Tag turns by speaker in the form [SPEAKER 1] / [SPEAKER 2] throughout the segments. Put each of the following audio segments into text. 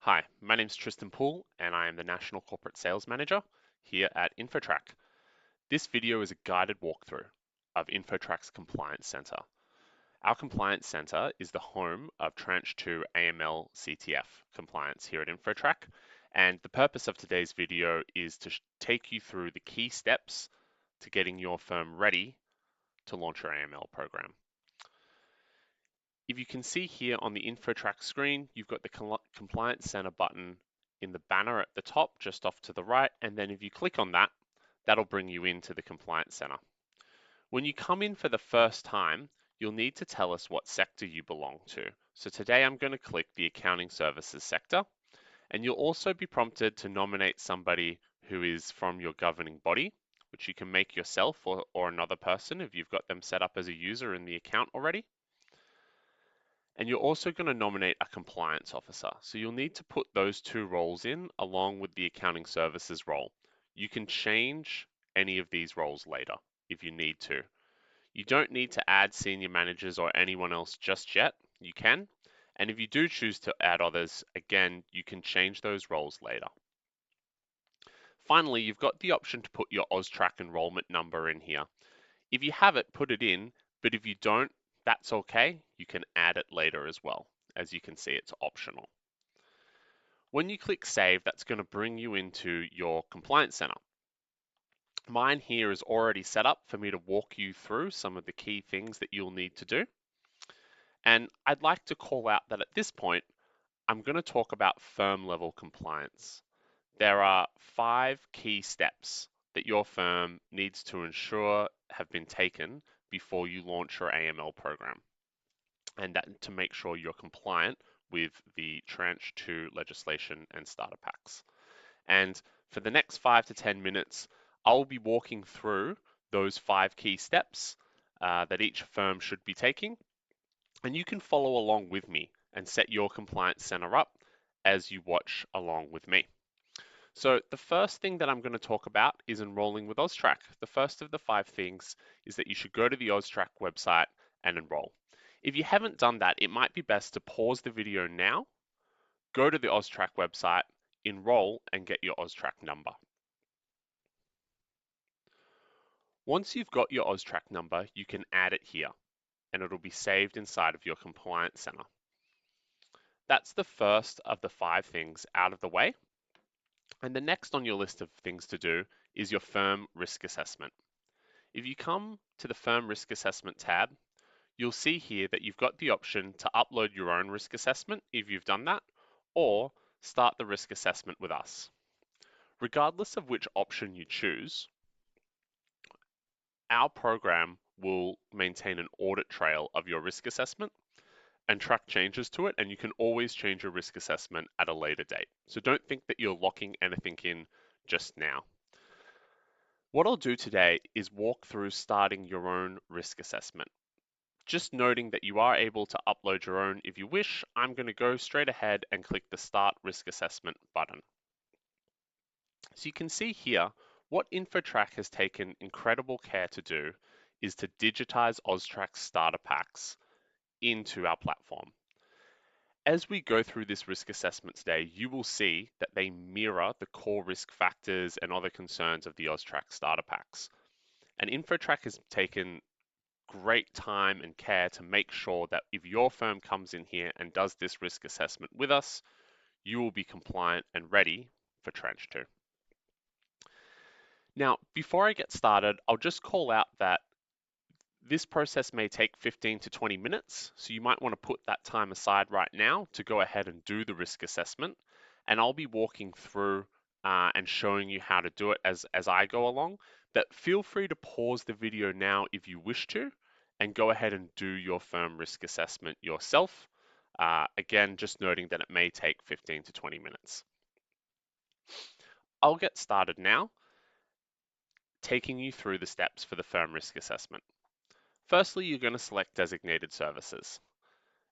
[SPEAKER 1] Hi, my name is Tristan Poole, and I am the National Corporate Sales Manager here at InfoTrack. This video is a guided walkthrough of InfoTrack's Compliance Center. Our Compliance Center is the home of Tranche 2 AMLCTF compliance here at InfoTrack, and the purpose of today's video is to take you through the key steps to getting your firm ready to launch your AML program. If you can see here on the InfoTrack screen, you've got the Compliance Center button in the banner at the top, just off to the right. And then if you click on that, that'll bring you into the Compliance Center. When you come in for the first time, you'll need to tell us what sector you belong to. So today I'm going to click the Accounting Services sector, and you'll also be prompted to nominate somebody who is from your governing body, which you can make yourself or another person if you've got them set up as a user in the account already. And you're also going to nominate a compliance officer. So you'll need to put those two roles in along with the accounting services role. You can change any of these roles later if you need to. You don't need to add senior managers or anyone else just yet. You can. And if you do choose to add others, again, you can change those roles later. Finally, you've got the option to put your AUSTRAC enrollment number in here. If you have it, put it in, but if you don't, that's okay. You can add it later as well. As you can see, it's optional. When you click Save, that's going to bring you into your Compliance Center. Mine here is already set up for me to walk you through some of the key things that you'll need to do. And I'd like to call out that at this point, I'm going to talk about firm level compliance. There are 5 key steps that your firm needs to ensure have been taken before you launch your AML program, and that to make sure you're compliant with the Tranche 2 legislation and starter packs. And for the next 5 to 10 minutes, I'll be walking through those 5 key steps that each firm should be taking, and you can follow along with me and set your compliance center up as you watch along with me. So the first thing that I'm going to talk about is enrolling with AUSTRAC. The first of the 5 things is that you should go to the AUSTRAC website and enroll. If you haven't done that, it might be best to pause the video now, go to the AUSTRAC website, enroll, and get your AUSTRAC number. Once you've got your AUSTRAC number, you can add it here, and it'll be saved inside of your Compliance Center. That's the first of the 5 things out of the way. And the next on your list of things to do is your firm risk assessment. If you come to the firm risk assessment tab, you'll see here that you've got the option to upload your own risk assessment if you've done that, or start the risk assessment with us. Regardless of which option you choose, our program will maintain an audit trail of your risk assessment and track changes to it, and you can always change your risk assessment at a later date. So don't think that you're locking anything in just now. What I'll do today is walk through starting your own risk assessment. Just noting that you are able to upload your own if you wish, I'm going to go straight ahead and click the Start Risk Assessment button. So you can see here, what InfoTrack has taken incredible care to do is to digitize AUSTRAC's starter packs into our platform. As we go through this risk assessment today, you will see that they mirror the core risk factors and other concerns of the AUSTRAC starter packs. And InfoTrack has taken great time and care to make sure that if your firm comes in here and does this risk assessment with us, you will be compliant and ready for Tranche 2. Now, before I get started, I'll just call out that this process may take 15 to 20 minutes, so you might want to put that time aside right now to go ahead and do the risk assessment. And I'll be walking through and showing you how to do it as I go along. But feel free to pause the video now if you wish to, and go ahead and do your firm risk assessment yourself. Again, just noting that it may take 15 to 20 minutes. I'll get started now, taking you through the steps for the firm risk assessment. Firstly, you're going to select designated services.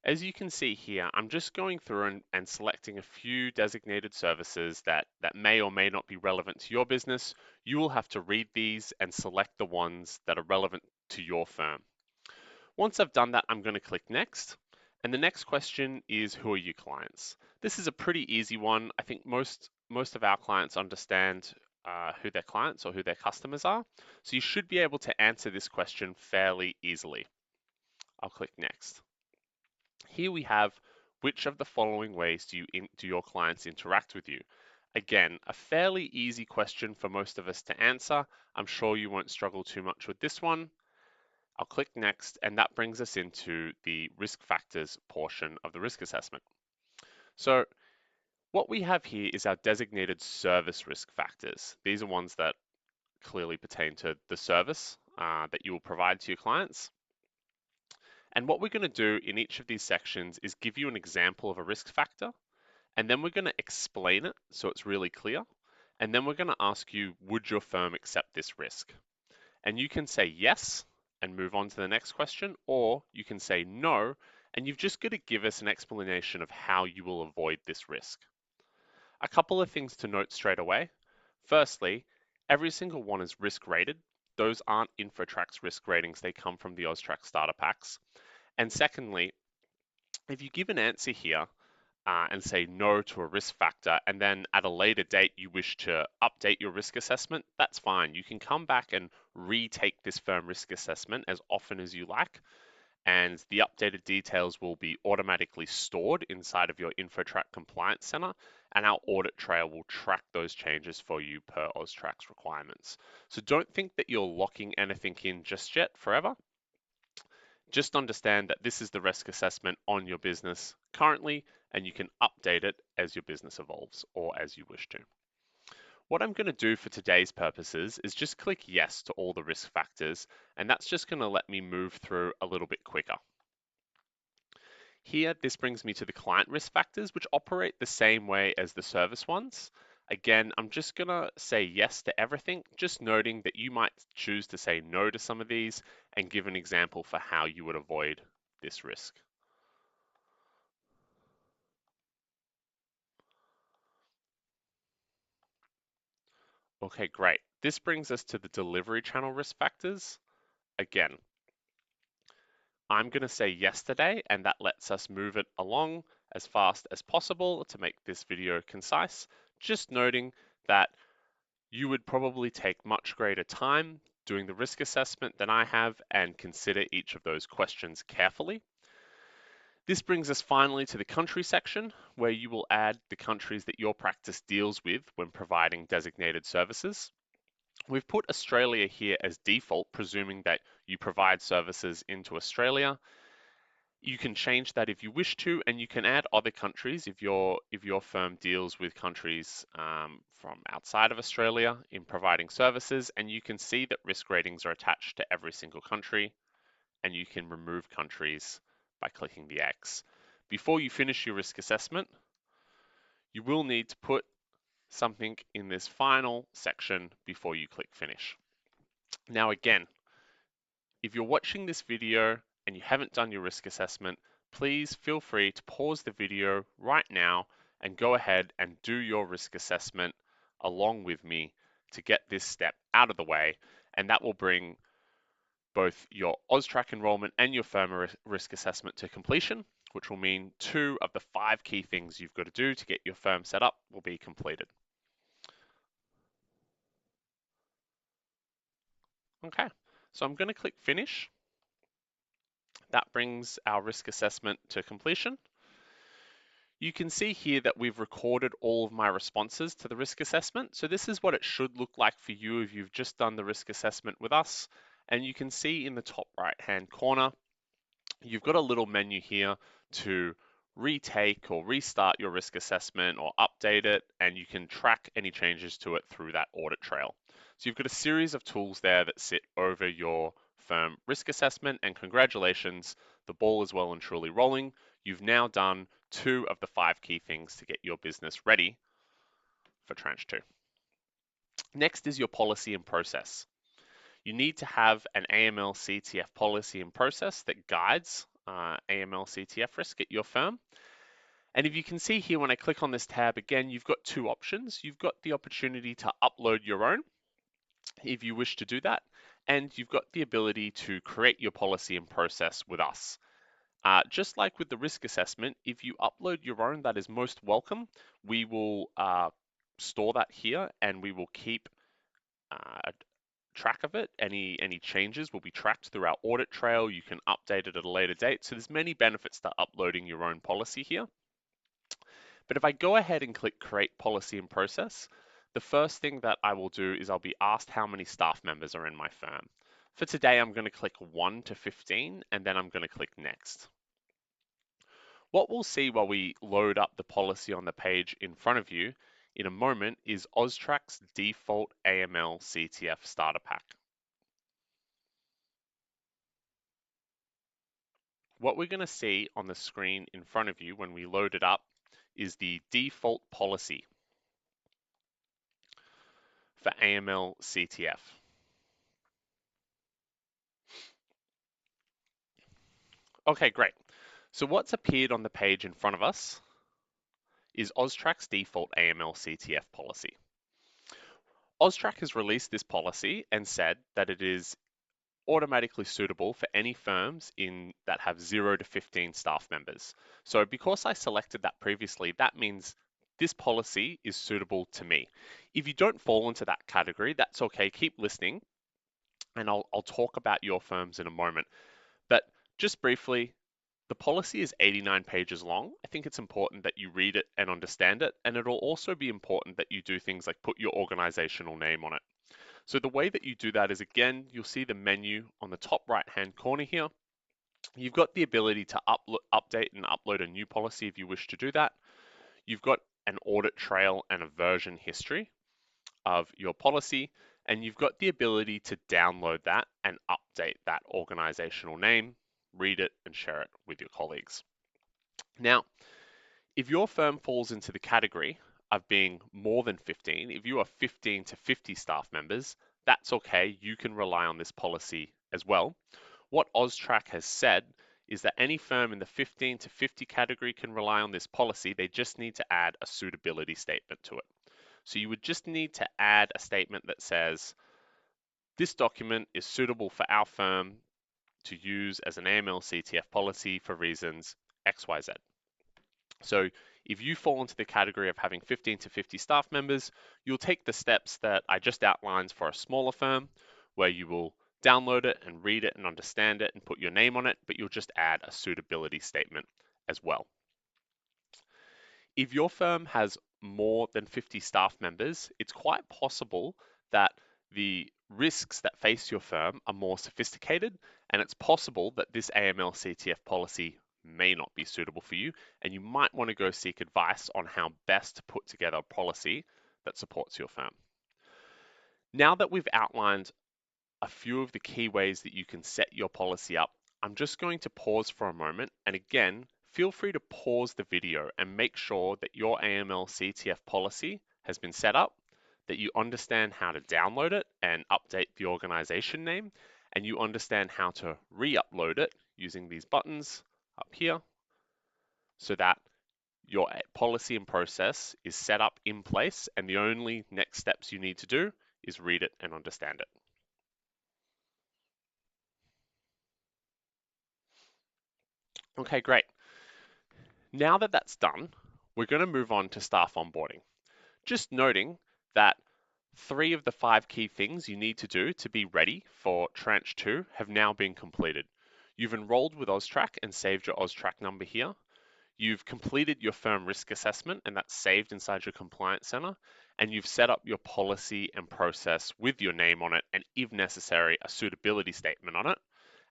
[SPEAKER 1] As you can see here, I'm just going through and selecting a few designated services that may or may not be relevant to your business. You will have to read these and select the ones that are relevant to your firm. Once I've done that, I'm going to click Next, And the next question is, who are your clients? This is a pretty easy one. I think most of our clients understand who their clients or who their customers are. So you should be able to answer this question fairly easily. I'll click next. Here we have, which of the following ways do your clients interact with you? Again, a fairly easy question for most of us to answer. I'm sure you won't struggle too much with this one. I'll click next, and that brings us into the risk factors portion of the risk assessment. So what we have here is our designated service risk factors. These are ones that clearly pertain to the service that you will provide to your clients. And what we're going to do in each of these sections is give you an example of a risk factor, and then we're going to explain it so it's really clear. And then we're going to ask you, would your firm accept this risk? And you can say yes and move on to the next question, or you can say no, and you've just got to give us an explanation of how you will avoid this risk. A couple of things to note straight away. Firstly, every single one is risk rated. Those aren't InfoTrack's risk ratings, they come from the AUSTRAC starter packs. And secondly, if you give an answer here and say no to a risk factor, and then at a later date you wish to update your risk assessment, that's fine. You can come back and retake this firm risk assessment as often as you like, and the updated details will be automatically stored inside of your InfoTrack Compliance Center, and our audit trail will track those changes for you per AUSTRAC's requirements. So don't think that you're locking anything in just yet forever. Just understand that this is the risk assessment on your business currently, and you can update it as your business evolves or as you wish to. What I'm going to do for today's purposes is just click yes to all the risk factors, and that's just going to let me move through a little bit quicker. Here, this brings me to the client risk factors, which operate the same way as the service ones. Again, I'm just going to say yes to everything, just noting that you might choose to say no to some of these and give an example for how you would avoid this risk. Okay, great. This brings us to the delivery channel risk factors. Again, I'm going to say yes today, and that lets us move it along as fast as possible to make this video concise. Just noting that you would probably take much greater time doing the risk assessment than I have and consider each of those questions carefully. This brings us finally to the country section, where you will add the countries that your practice deals with when providing designated services. We've put Australia here as default, presuming that you provide services into Australia. You can change that if you wish to, and you can add other countries if your firm deals with countries from outside of Australia in providing services, and you can see that risk ratings are attached to every single country, and you can remove countries by clicking the X. Before you finish your risk assessment, you will need to put something in this final section before you click finish. Now again, if you're watching this video and you haven't done your risk assessment, please feel free to pause the video right now and go ahead and do your risk assessment along with me to get this step out of the way, and that will bring both your AUSTRAC enrollment and your firm risk assessment to completion, which will mean 2 of the 5 key things you've got to do to get your firm set up will be completed. Okay, so I'm going to click finish. That brings our risk assessment to completion. You can see here that we've recorded all of my responses to the risk assessment. So this is what it should look like for you if you've just done the risk assessment with us. And you can see in the top right-hand corner, you've got a little menu here to retake or restart your risk assessment or update it, and you can track any changes to it through that audit trail. So you've got a series of tools there that sit over your firm risk assessment, and congratulations, the ball is well and truly rolling. You've now done 2 of the 5 key things to get your business ready for tranche 2. Next is your policy and process. You need to have an AMLCTF policy and process that guides AMLCTF risk at your firm. And if you can see here, when I click on this tab again, you've got 2 options. You've got the opportunity to upload your own if you wish to do that, and you've got the ability to create your policy and process with us. Just like with the risk assessment, if you upload your own, that is most welcome. We will store that here and we will keep track of it. Any changes will be tracked through our audit trail. You can update it at a later date. So there's many benefits to uploading your own policy here. But if I go ahead and click create policy and process, the first thing that I will do is I'll be asked how many staff members are in my firm. For today, I'm going to click 1 to 15 and then I'm going to click next. What we'll see while we load up the policy on the page in front of you in a moment is AUSTRAC's default AMLCTF starter pack. What we're going to see on the screen in front of you when we load it up is the default policy for AMLCTF. Okay, great. So what's appeared on the page in front of us is AUSTRAC's default AMLCTF policy. AUSTRAC has released this policy and said that it is automatically suitable for any firms that have 0 to 15 staff members. So because I selected that previously, that means this policy is suitable to me. If you don't fall into that category, that's okay. Keep listening and I'll talk about your firms in a moment. But just briefly, the policy is 89 pages long. I think it's important that you read it and understand it. And it'll also be important that you do things like put your organizational name on it. So the way that you do that is, again, you'll see the menu on the top right-hand corner here. You've got the ability to update and upload a new policy if you wish to do that. You've got an audit trail and a version history of your policy, and you've got the ability to download that and update that organizational name, read it, and share it with your colleagues. Now, if your firm falls into the category of being more than 15, if you are 15 to 50 staff members, that's okay. You can rely on this policy as well. What AUSTRAC has said is that any firm in the 15 to 50 category can rely on this policy. They just need to add a suitability statement to it. So you would just need to add a statement that says, this document is suitable for our firm to use as an AML/CTF policy for reasons XYZ. So if you fall into the category of having 15 to 50 staff members, you'll take the steps that I just outlined for a smaller firm, where you will download it and read it and understand it and put your name on it, but you'll just add a suitability statement as well. If your firm has more than 50 staff members, it's quite possible that the risks that face your firm are more sophisticated, and it's possible that this AML/CTF policy may not be suitable for you, and you might want to go seek advice on how best to put together a policy that supports your firm. Now that we've outlined a few of the key ways that you can set your policy up, I'm just going to pause for a moment, and again, feel free to pause the video and make sure that your AML/CTF policy has been set up, that you understand how to download it and update the organization name, and you understand how to re-upload it using these buttons up here so that your policy and process is set up in place, and the only next steps you need to do is read it and understand it. Okay, great. Now that that's done, we're going to move on to staff onboarding. Just noting that 3 of the 5 key things you need to do to be ready for tranche 2 have now been completed. You've enrolled with AUSTRAC and saved your AUSTRAC number here. You've completed your firm risk assessment and that's saved inside your compliance center. And you've set up your policy and process with your name on it, and if necessary, a suitability statement on it.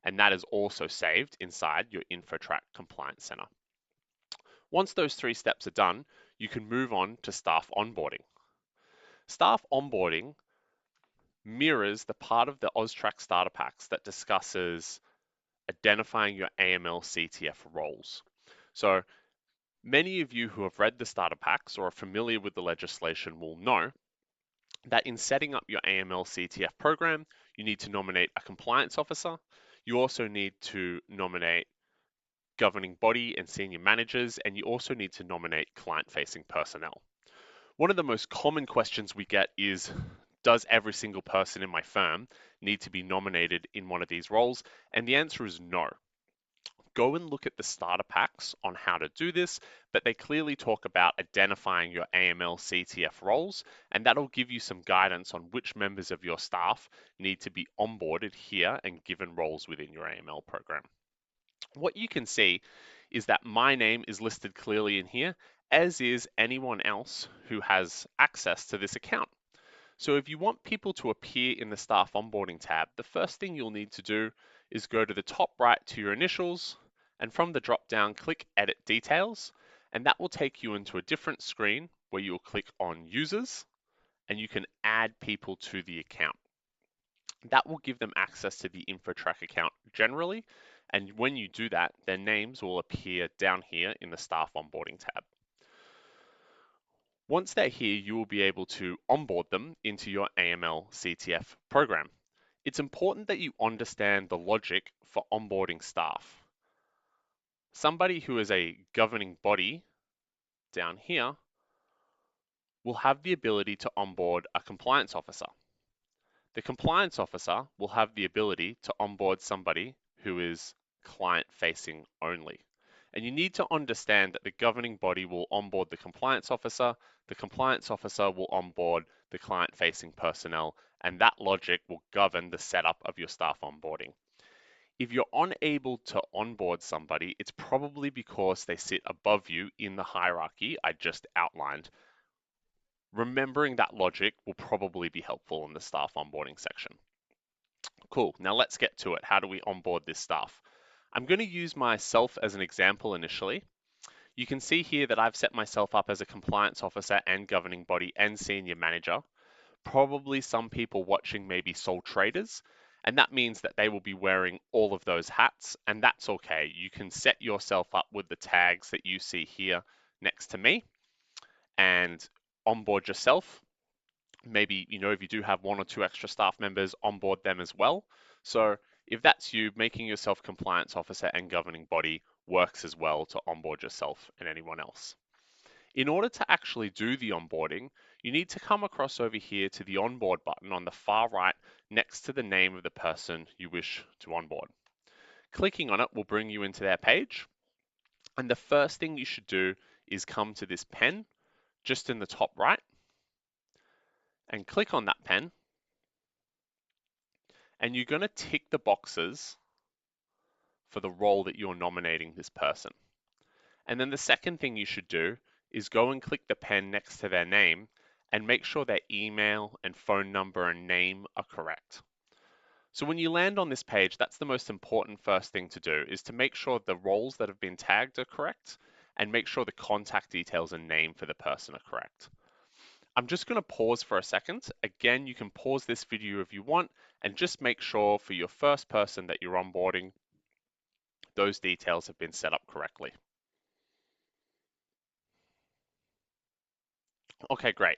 [SPEAKER 1] And that is also saved inside your InfoTrack compliance center. Once those 3 steps are done, you can move on to staff onboarding. Staff onboarding mirrors the part of the AUSTRAC starter packs that discusses identifying your AML/CTF roles. So many of you who have read the starter packs or are familiar with the legislation will know that in setting up your AML/CTF program, you need to nominate a compliance officer. You also need to nominate governing body and senior managers, and you also need to nominate client-facing personnel. One of the most common questions we get is, does every single person in my firm need to be nominated in one of these roles? And the answer is no. Go and look at the starter packs on how to do this, but they clearly talk about identifying your AMLCTF roles, and that'll give you some guidance on which members of your staff need to be onboarded here and given roles within your AML program. What you can see is that my name is listed clearly in here, as is anyone else who has access to this account. So if you want people to appear in the staff onboarding tab, the first thing you'll need to do is go to the top right to your initials, and from the drop down, click Edit Details, and that will take you into a different screen where you'll click on Users, and you can add people to the account. That will give them access to the InfoTrack account generally, and when you do that, their names will appear down here in the staff onboarding tab. Once they're here, you will be able to onboard them into your AML-CTF program. It's important that you understand the logic for onboarding staff. Somebody who is a governing body down here will have the ability to onboard a compliance officer. The compliance officer will have the ability to onboard somebody who is client-facing only. And you need to understand that the governing body will onboard the compliance officer will onboard the client-facing personnel, and that logic will govern the setup of your staff onboarding. If you're unable to onboard somebody, it's probably because they sit above you in the hierarchy I just outlined. Remembering that logic will probably be helpful in the staff onboarding section. Cool, now let's get to it. How do we onboard this staff? I'm going to use myself as an example initially. You can see here that I've set myself up as a compliance officer and governing body and senior manager. Probably some people watching may be sole traders, and that means that they will be wearing all of those hats, and that's okay. You can set yourself up with the tags that you see here next to me and onboard yourself. Maybe, if you do have one or two extra staff members, onboard them as well. So if that's you, making yourself compliance officer and governing body works as well to onboard yourself and anyone else. In order to actually do the onboarding, you need to come across over here to the onboard button on the far right next to the name of the person you wish to onboard. Clicking on it will bring you into their page. And the first thing you should do is come to this pen just in the top right and click on that pen. And you're going to tick the boxes for the role that you're nominating this person. And then the second thing you should do is go and click the pen next to their name and make sure their email and phone number and name are correct. So when you land on this page, that's the most important first thing to do, is to make sure the roles that have been tagged are correct and make sure the contact details and name for the person are correct. I'm just going to pause for a second. Again, you can pause this video if you want and just make sure for your first person that you're onboarding, those details have been set up correctly. Okay, great.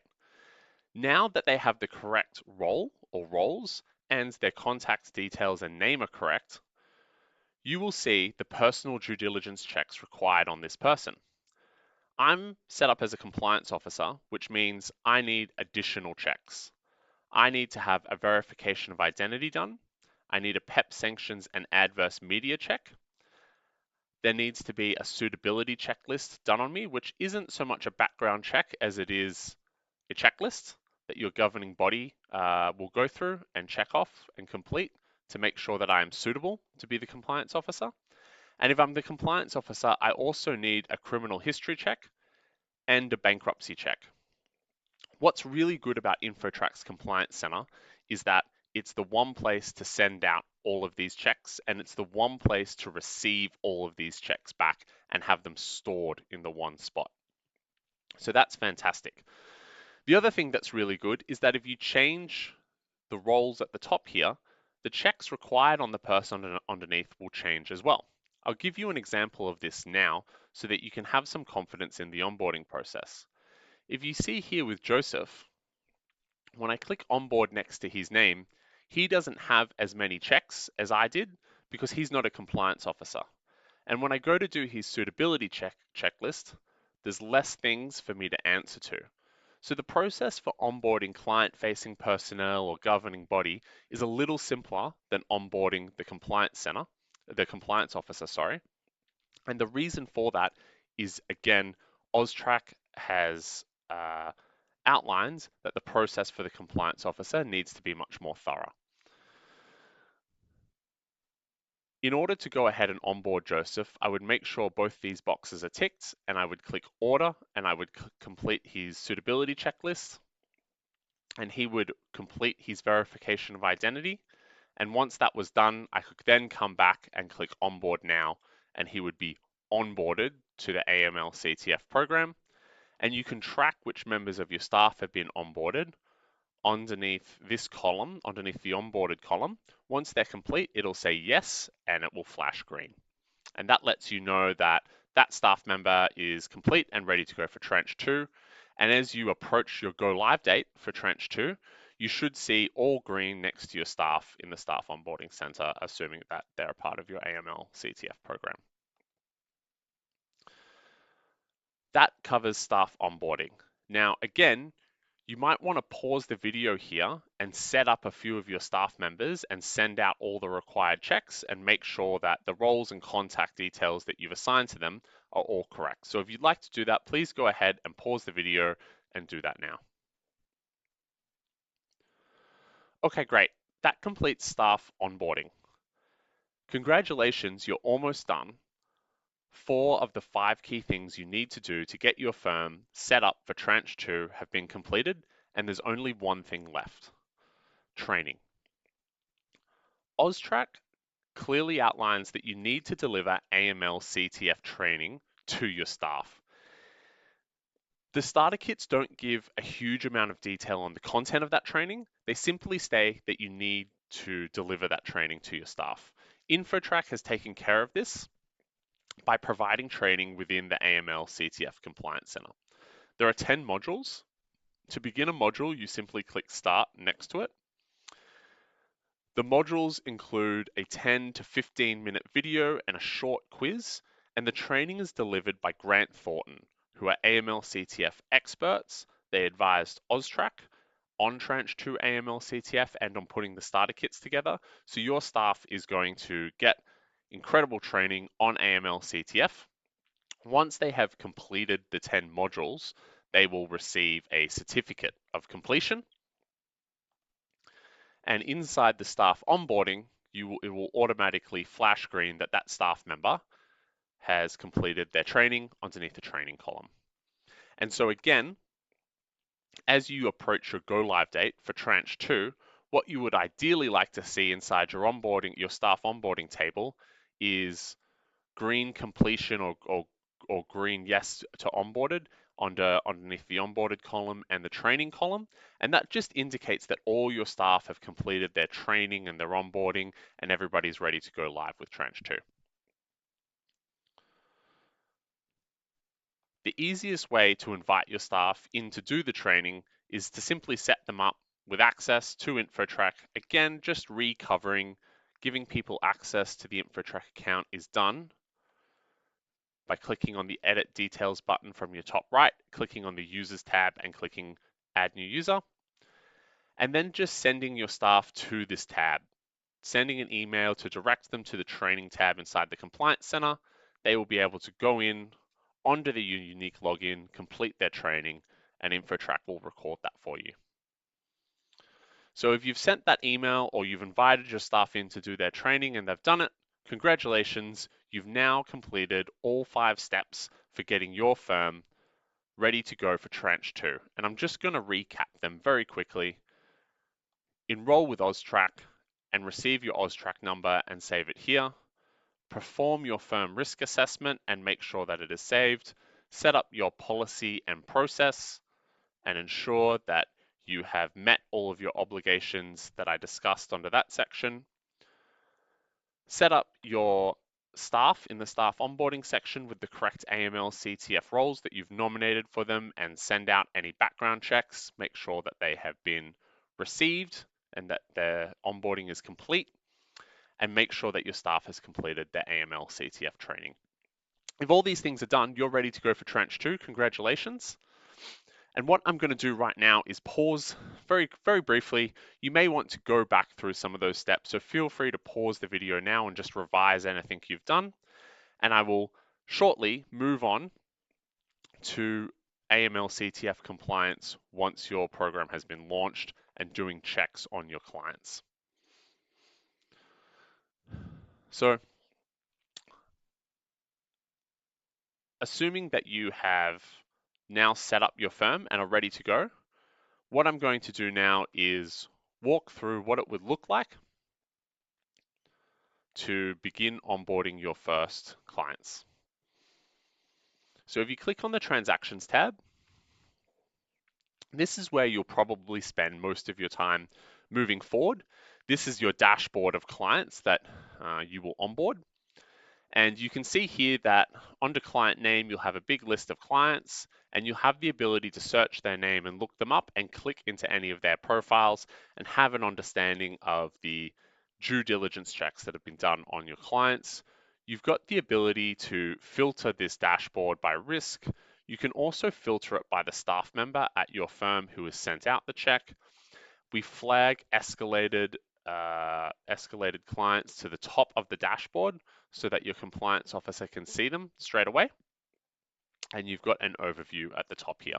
[SPEAKER 1] Now that they have the correct role or roles and their contact details and name are correct, you will see the personal due diligence checks required on this person. I'm set up as a compliance officer, which means I need additional checks. I need to have a verification of identity done. I need a PEP sanctions and adverse media check. There needs to be a suitability checklist done on me, which isn't so much a background check as it is a checklist that your governing body will go through and check off and complete to make sure that I am suitable to be the compliance officer. And if I'm the compliance officer, I also need a criminal history check and a bankruptcy check. What's really good about InfoTrack's Compliance Center is that it's the one place to send out all of these checks, and it's the one place to receive all of these checks back and have them stored in the one spot. So that's fantastic. The other thing that's really good is that if you change the roles at the top here, the checks required on the person underneath will change as well. I'll give you an example of this now so that you can have some confidence in the onboarding process. If you see here with Joseph, when I click onboard next to his name, he doesn't have as many checks as I did because he's not a compliance officer. And when I go to do his suitability checklist, there's less things for me to answer to. So the process for onboarding client-facing personnel or governing body is a little simpler than onboarding the compliance officer, sorry. And the reason for that is, again, AUSTRAC has outlines that the process for the compliance officer needs to be much more thorough. In order to go ahead and onboard Joseph, I would make sure both these boxes are ticked, and I would click order, and I would complete his suitability checklist, and he would complete his verification of identity. And once that was done, I could then come back and click onboard now, and he would be onboarded to the AMLCTF program. And you can track which members of your staff have been onboarded underneath this column, underneath the onboarded column. Once they're complete, it'll say yes, and it will flash green. And that lets you know that that staff member is complete and ready to go for tranche 2. And as you approach your go live date for tranche 2, you should see all green next to your staff in the staff onboarding center, assuming that they're a part of your AML CTF program. That covers staff onboarding. Now, again, you might want to pause the video here and set up a few of your staff members and send out all the required checks and make sure that the roles and contact details that you've assigned to them are all correct. So if you'd like to do that, please go ahead and pause the video and do that now. Okay, great. That completes staff onboarding. Congratulations, you're almost done. 4 of the 5 key things you need to do to get your firm set up for tranche 2 have been completed, and there's only one thing left: training. AUSTRAC clearly outlines that you need to deliver AML-CTF training to your staff. The starter kits don't give a huge amount of detail on the content of that training. They simply say that you need to deliver that training to your staff. InfoTrack has taken care of this by providing training within the AML-CTF Compliance Center. There are 10 modules. To begin a module, you simply click Start next to it. The modules include a 10 to 15-minute video and a short quiz, and the training is delivered by Grant Thornton, who are AML-CTF experts. They advised AUSTRAC on Tranche 2 AML-CTF and on putting the starter kits together. So your staff is going to get incredible training on AML-CTF. Once they have completed the 10 modules, they will receive a certificate of completion. And inside the staff onboarding, it will automatically flash green that that staff member has completed their training underneath the training column. And so again, as you approach your go live date for tranche 2, what you would ideally like to see inside your staff onboarding table is green completion or green yes to onboarded underneath the onboarded column and the training column. And that just indicates that all your staff have completed their training and their onboarding and everybody's ready to go live with tranche 2. The easiest way to invite your staff in to do the training is to simply set them up with access to InfoTrack. Again, just recovering, giving people access to the InfoTrack account is done by clicking on the Edit Details button from your top right, clicking on the Users tab and clicking Add New User, and then just sending your staff to this tab, sending an email to direct them to the Training tab inside the Compliance Center. They will be able to go in onto the unique login, complete their training, and InfoTrack will record that for you. So if you've sent that email or you've invited your staff in to do their training and they've done it, congratulations, you've now completed all 5 steps for getting your firm ready to go for tranche 2. And I'm just going to recap them very quickly. Enroll with AUSTRAC and receive your AUSTRAC number and save it here. Perform your firm risk assessment and make sure that it is saved. Set up your policy and process and ensure that you have met all of your obligations that I discussed under that section. Set up your staff in the staff onboarding section with the correct AML-CTF roles that you've nominated for them and send out any background checks. Make sure that they have been received and that their onboarding is complete, and make sure that your staff has completed their AML-CTF training. If all these things are done, you're ready to go for tranche 2. Congratulations. And what I'm going to do right now is pause very, very briefly. You may want to go back through some of those steps, so feel free to pause the video now and just revise anything you've done. And I will shortly move on to AMLCTF compliance once your program has been launched and doing checks on your clients. So, assuming that you have now set up your firm and are ready to go, what I'm going to do now is walk through what it would look like to begin onboarding your first clients. So if you click on the Transactions tab, this is where you'll probably spend most of your time moving forward. This is your dashboard of clients that you will onboard. And you can see here that under client name, you'll have a big list of clients and you'll have the ability to search their name and look them up and click into any of their profiles and have an understanding of the due diligence checks that have been done on your clients. You've got the ability to filter this dashboard by risk. You can also filter it by the staff member at your firm who has sent out the check. We flag escalated clients to the top of the dashboard so that your compliance officer can see them straight away. And you've got an overview at the top here.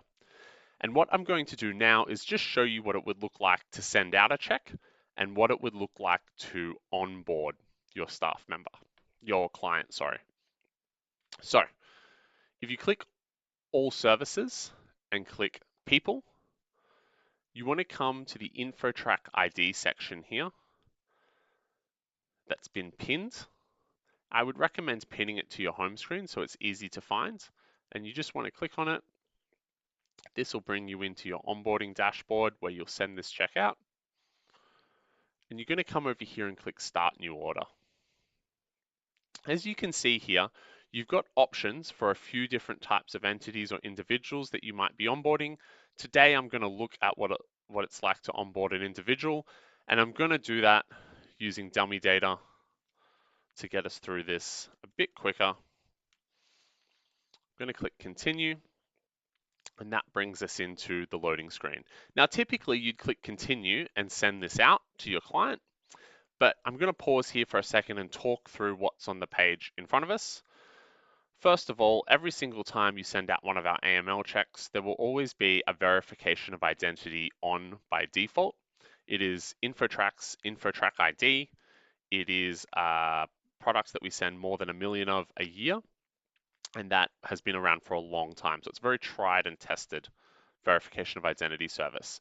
[SPEAKER 1] And what I'm going to do now is just show you what it would look like to send out a check and what it would look like to onboard your staff member, your client, sorry. So if you click All Services and click People, you want to come to the InfoTrack ID section here that's been pinned. I would recommend pinning it to your home screen so it's easy to find. And you just want to click on it. This will bring you into your onboarding dashboard where you'll send this check out. And you're going to come over here and click Start New Order. As you can see here, you've got options for a few different types of entities or individuals that you might be onboarding. Today, I'm going to look at what it's like to onboard an individual, and I'm going to do that using dummy data to get us through this a bit quicker. I'm going to click Continue, and that brings us into the loading screen. Now, typically, you'd click Continue and send this out to your client, but I'm going to pause here for a second and talk through what's on the page in front of us. First of all, every single time you send out one of our AML checks, there will always be a verification of identity on by default. It is InfoTrack's InfoTrack ID. It is products that we send more than 1 million of a year, and that has been around for a long time. So it's very tried and tested verification of identity service.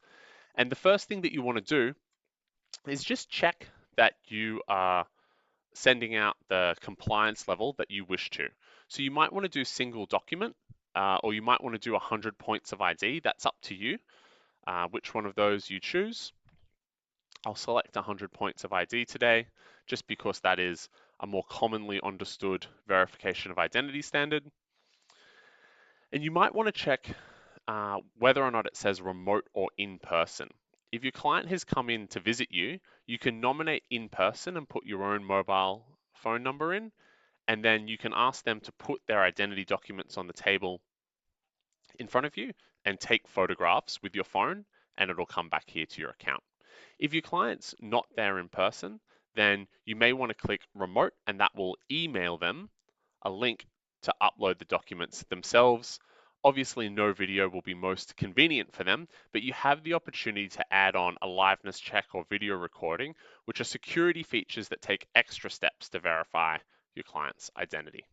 [SPEAKER 1] And the first thing that you want to do is just check that you are sending out the compliance level that you wish to. So you might want to do single document, or you might want to do 100 points of ID. That's up to you, which one of those you choose. I'll select 100 points of ID today, just because that is a more commonly understood verification of identity standard. And you might want to check whether or not it says remote or in person. If your client has come in to visit you, you can nominate in person and put your own mobile phone number in, and then you can ask them to put their identity documents on the table in front of you and take photographs with your phone, and it'll come back here to your account. If your client's not there in person, then you may want to click remote, and that will email them a link to upload the documents themselves. Obviously, no video will be most convenient for them, but you have the opportunity to add on a liveness check or video recording, which are security features that take extra steps to verify your client's identity.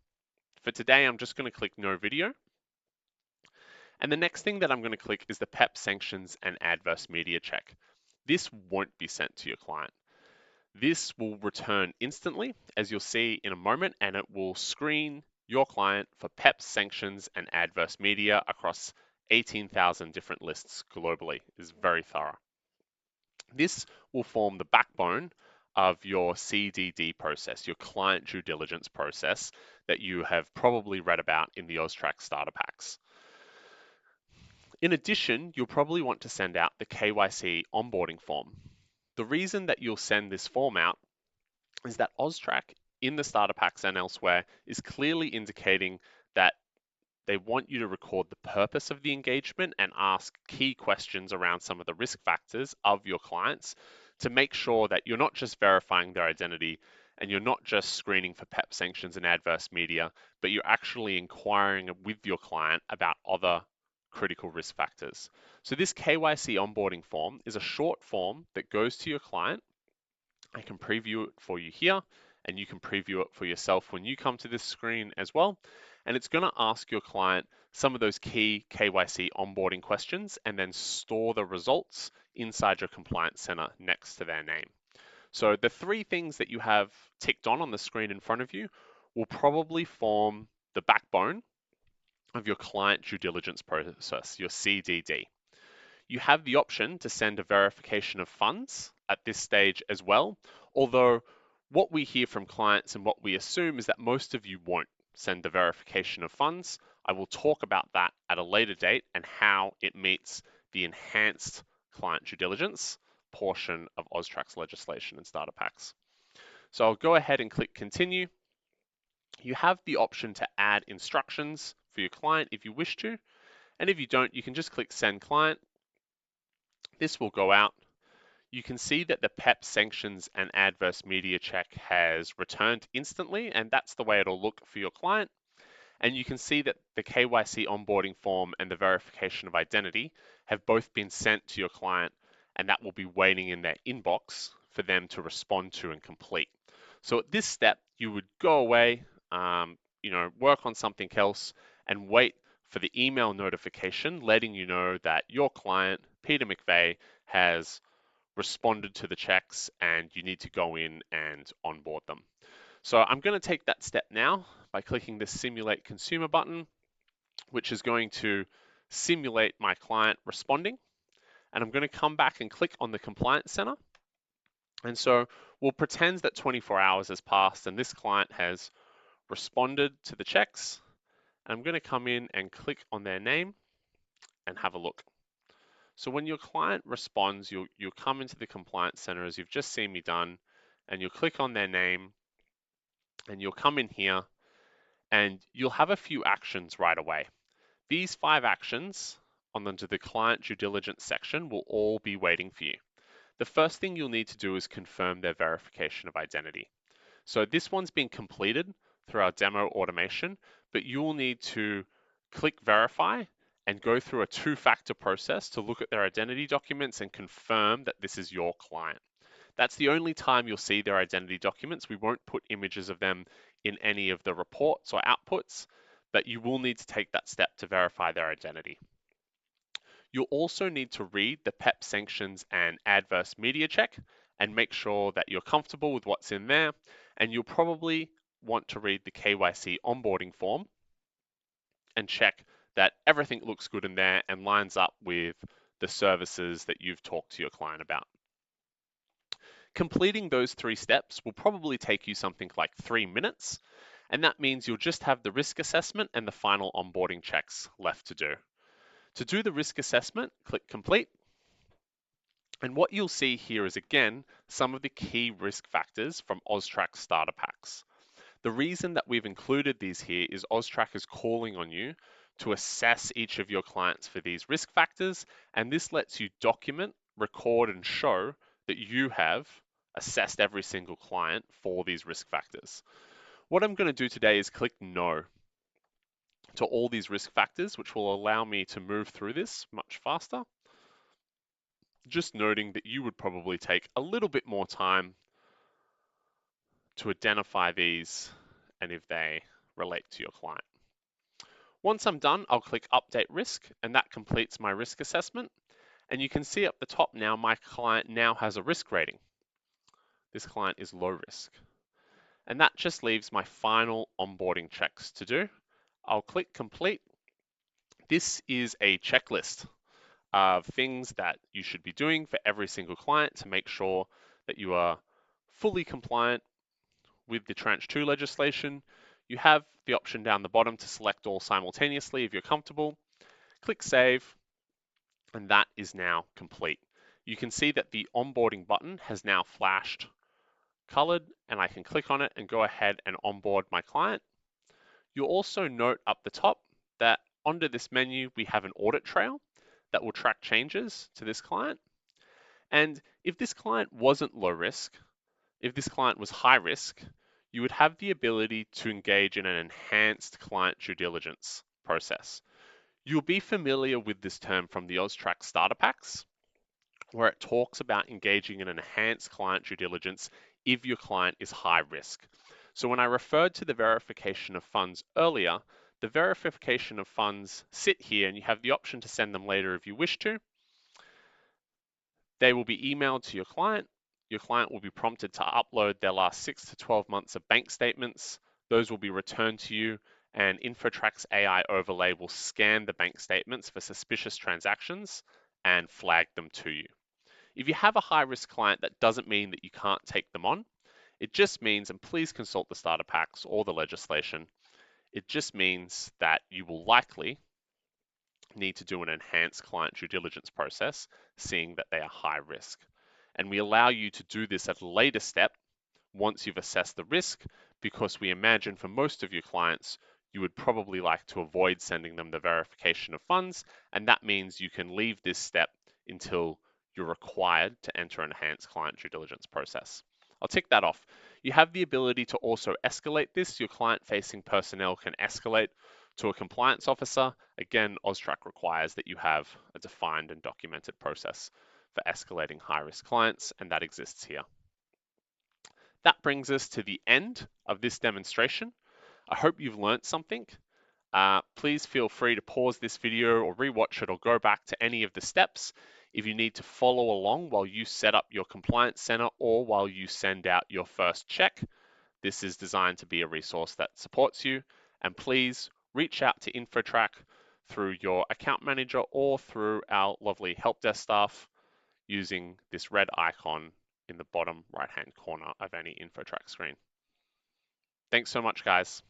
[SPEAKER 1] For today, I'm just going to click no video. And the next thing that I'm going to click is the PEP sanctions and adverse media check. This won't be sent to your client. This will return instantly, as you'll see in a moment, and it will screen your client for PEP sanctions and adverse media across 18,000 different lists globally. It is very thorough. This will form the backbone of your CDD process, your client due diligence process that you have probably read about in the AUSTRAC starter packs. In addition, you'll probably want to send out the KYC onboarding form. The reason that you'll send this form out is that AUSTRAC in the starter packs and elsewhere is clearly indicating that they want you to record the purpose of the engagement and ask key questions around some of the risk factors of your clients to make sure that you're not just verifying their identity and you're not just screening for PEP sanctions and adverse media, but you're actually inquiring with your client about other critical risk factors. So this KYC onboarding form is a short form that goes to your client. I can preview it for you here, and you can preview it for yourself when you come to this screen as well. And it's going to ask your client some of those key KYC onboarding questions and then store the results inside your compliance center next to their name. So the three things that you have ticked on the screen in front of you will probably form the backbone of your client due diligence process, your CDD. You have the option to send a verification of funds at this stage as well, although what we hear from clients and what we assume is that most of you won't send the verification of funds. I will talk about that at a later date and how it meets the enhanced client due diligence portion of AUSTRAC's legislation and starter packs. So I'll go ahead and click continue. You have the option to add instructions for your client if you wish to, and if you don't, you can just click send client. This will go out. You can see that the PEP sanctions and adverse media check has returned instantly, and that's the way it'll look for your client. And you can see that the KYC onboarding form and the verification of identity have both been sent to your client, and that will be waiting in their inbox for them to respond to and complete. So at this step, you would go away, work on something else and wait for the email notification letting you know that your client, Peter McVeigh, has responded to the checks and you need to go in and onboard them. So I'm going to take that step now by clicking the Simulate Consumer button, which is going to simulate my client responding. And I'm going to come back and click on the Compliance Center. And so we'll pretend that 24 hours has passed and this client has responded to the checks. And I'm going to come in and click on their name and have a look. So when your client responds, you'll come into the Compliance Center as you've just seen me done, and you'll click on their name and you'll come in here and you'll have a few actions right away. These 5 actions under the client due diligence section will all be waiting for you. The first thing you'll need to do is confirm their verification of identity. So this one's been completed through our demo automation, but you'll need to click verify and go through a 2-factor process to look at their identity documents and confirm that this is your client. That's the only time you'll see their identity documents. We won't put images of them in any of the reports or outputs, but you will need to take that step to verify their identity. You'll also need to read the PEP sanctions and adverse media check and make sure that you're comfortable with what's in there. And you'll probably want to read the KYC onboarding form and check that everything looks good in there and lines up with the services that you've talked to your client about. Completing those 3 steps will probably take you something like 3 minutes, and that means you'll just have the risk assessment and the final onboarding checks left to do. To do the risk assessment, click complete. And what you'll see here is, again, some of the key risk factors from AUSTRAC starter packs. The reason that we've included these here is AUSTRAC is calling on you to assess each of your clients for these risk factors, and this lets you document, record, and show that you have assessed every single client for these risk factors. What I'm going to do today is click no to all these risk factors, which will allow me to move through this much faster. Just noting that you would probably take a little bit more time to identify these and if they relate to your client. Once I'm done, I'll click Update Risk, and that completes my risk assessment. And you can see up the top now, my client now has a risk rating. This client is low risk. And that just leaves my final onboarding checks to do. I'll click Complete. This is a checklist of things that you should be doing for every single client to make sure that you are fully compliant with the Tranche 2 legislation. You have the option down the bottom to select all simultaneously if you're comfortable. Click Save, and that is now complete. You can see that the onboarding button has now flashed colored, and I can click on it and go ahead and onboard my client. You'll also note up the top that under this menu, we have an audit trail that will track changes to this client. And if this client wasn't low risk, If this client was high risk, you would have the ability to engage in an enhanced client due diligence process. You'll be familiar with this term from the AUSTRAC starter packs, where it talks about engaging in an enhanced client due diligence if your client is high risk. So when I referred to the verification of funds earlier, the verification of funds sit here and you have the option to send them later if you wish to. They will be emailed to your client. Your client will be prompted to upload their last 6 to 12 months of bank statements. Those will be returned to you, and InfoTrack's AI overlay will scan the bank statements for suspicious transactions and flag them to you. If you have a high risk client, that doesn't mean that you can't take them on. It just means, and please consult the starter packs or the legislation, it just means that you will likely need to do an enhanced client due diligence process, seeing that they are high risk. And we allow you to do this at a later step once you've assessed the risk, because we imagine for most of your clients, you would probably like to avoid sending them the verification of funds, and that means you can leave this step until you're required to enter an enhanced client due diligence process. I'll tick that off. You have the ability to also escalate this. Your client-facing personnel can escalate to a compliance officer. Again, AUSTRAC requires that you have a defined and documented process for escalating high-risk clients, and that exists here. That brings us to the end of this demonstration. I hope you've learned something. Please feel free to pause this video or rewatch it or go back to any of the steps if you need to follow along while you set up your compliance center or while you send out your first check. This is designed to be a resource that supports you. And please reach out to InfoTrack through your account manager or through our lovely help desk staff using this red icon in the bottom right-hand corner of any InfoTrack screen. Thanks so much, guys.